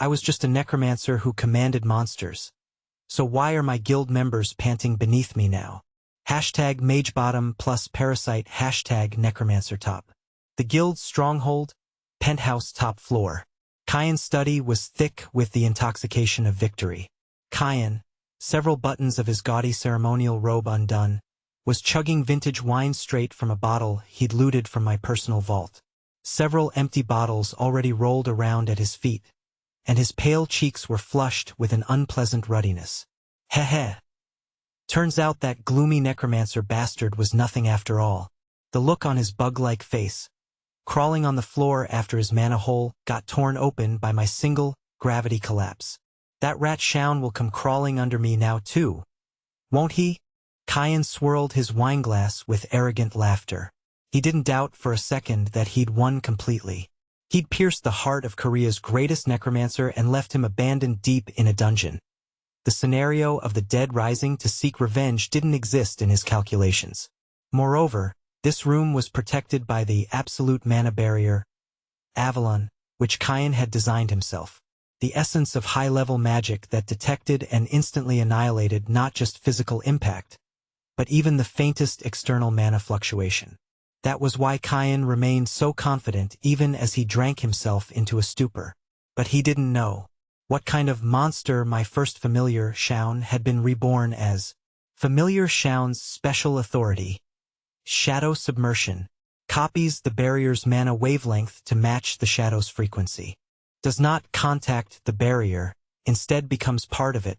I was just a necromancer who commanded monsters. So why are my guild members panting beneath me now? Hashtag magebottom plus parasite hashtag necromancer top. The guild's stronghold, penthouse top floor. Kyan's study was thick with the intoxication of victory. Kyan, several buttons of his gaudy ceremonial robe undone, was chugging vintage wine straight from a bottle he'd looted from my personal vault. Several empty bottles already rolled around at his feet, and his pale cheeks were flushed with an unpleasant ruddiness. Heh. Turns out that gloomy necromancer bastard was nothing after all. The look on his bug-like face, crawling on the floor after his mana hole got torn open by my single gravity collapse. That rat Shaun will come crawling under me now too, won't he? Kyan swirled his wineglass with arrogant laughter. He didn't doubt for a second that he'd won completely. He'd pierced the heart of Korea's greatest necromancer and left him abandoned deep in a dungeon. The scenario of the dead rising to seek revenge didn't exist in his calculations. Moreover, this room was protected by the absolute mana barrier, Avalon, which Kyan had designed himself. The essence of high-level magic that detected and instantly annihilated not just physical impact, but even the faintest external mana fluctuation. That was why Kyan remained so confident even as he drank himself into a stupor. But he didn't know what kind of monster my first familiar, Shaun, had been reborn as. Familiar Shaun's special authority, shadow submersion, copies the barrier's mana wavelength to match the shadow's frequency. Does not contact the barrier, instead becomes part of it,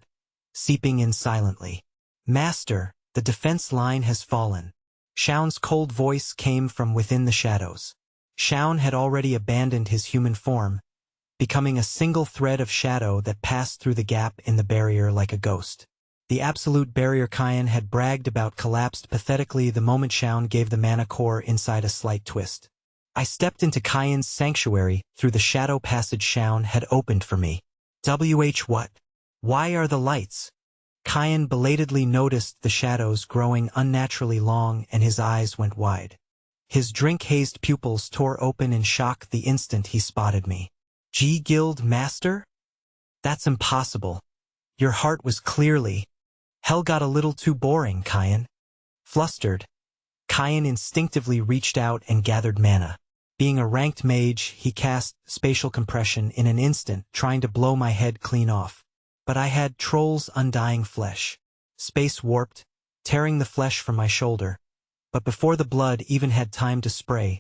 seeping in silently. Master, the defense line has fallen. Shaun's cold voice came from within the shadows. Shaun had already abandoned his human form, becoming a single thread of shadow that passed through the gap in the barrier like a ghost. The absolute barrier Kyan had bragged about collapsed pathetically the moment Shaun gave the mana core inside a slight twist. I stepped into Kyan's sanctuary through the shadow passage Shaun had opened for me. What? Why are the lights? Kyan belatedly noticed the shadows growing unnaturally long and his eyes went wide. His drink-hazed pupils tore open in shock the instant he spotted me. Guild Master? That's impossible. Your heart was clearly. Hell got a little too boring, Kyan. Flustered, Kyan instinctively reached out and gathered mana. Being a ranked mage, he cast spatial compression in an instant, trying to blow my head clean off. But I had Troll's undying flesh. Space warped, tearing the flesh from my shoulder. But before the blood even had time to spray,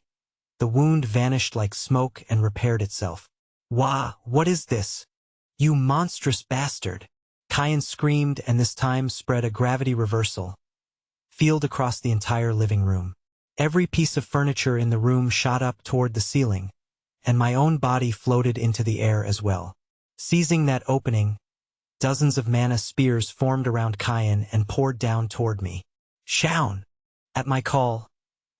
the wound vanished like smoke and repaired itself. Wah, what is this? You monstrous bastard! Kyan screamed and this time spread a gravity reversal field across the entire living room. Every piece of furniture in the room shot up toward the ceiling, and my own body floated into the air as well. Seizing that opening, dozens of mana spears formed around Kyan and poured down toward me. Shaun! At my call,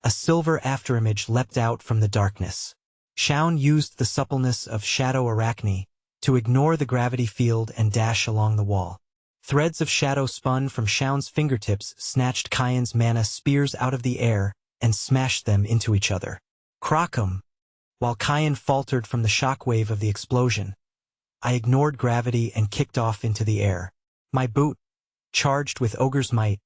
a silver afterimage leapt out from the darkness. Shaun used the suppleness of Shadow Arachne to ignore the gravity field and dash along the wall. Threads of shadow spun from Shaun's fingertips snatched Kyan's mana spears out of the air and smashed them into each other. Crockum! While Kyan faltered from the shockwave of the explosion, I ignored gravity and kicked off into the air. My boot, charged with Ogre's might,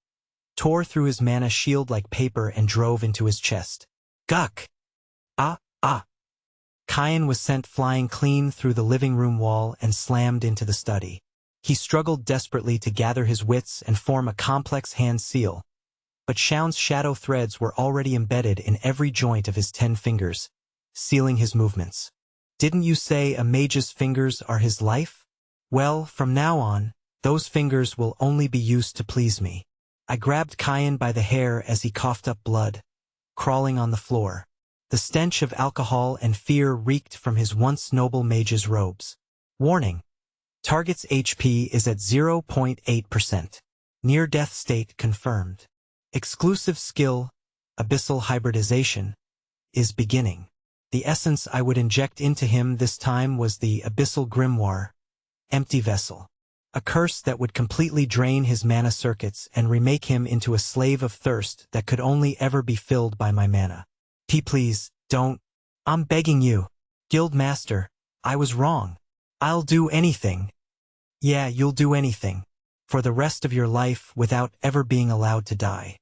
tore through his mana shield like paper and drove into his chest. Guck! Ah! Kyan was sent flying clean through the living room wall and slammed into the study. He struggled desperately to gather his wits and form a complex hand seal, but Shaun's shadow threads were already embedded in every joint of his 10 fingers, sealing his movements. Didn't you say a mage's fingers are his life? Well, from now on, those fingers will only be used to please me. I grabbed Kyan by the hair as he coughed up blood, crawling on the floor. The stench of alcohol and fear reeked from his once noble mage's robes. Warning. Target's HP is at 0.8%. Near-death state confirmed. Exclusive skill, Abyssal Hybridization, is beginning. The essence I would inject into him this time was the Abyssal Grimoire, Empty Vessel. A curse that would completely drain his mana circuits and remake him into a slave of thirst that could only ever be filled by my mana. Please, don't. I'm begging you. Guild Master, I was wrong. I'll do anything. Yeah, you'll do anything. For the rest of your life without ever being allowed to die.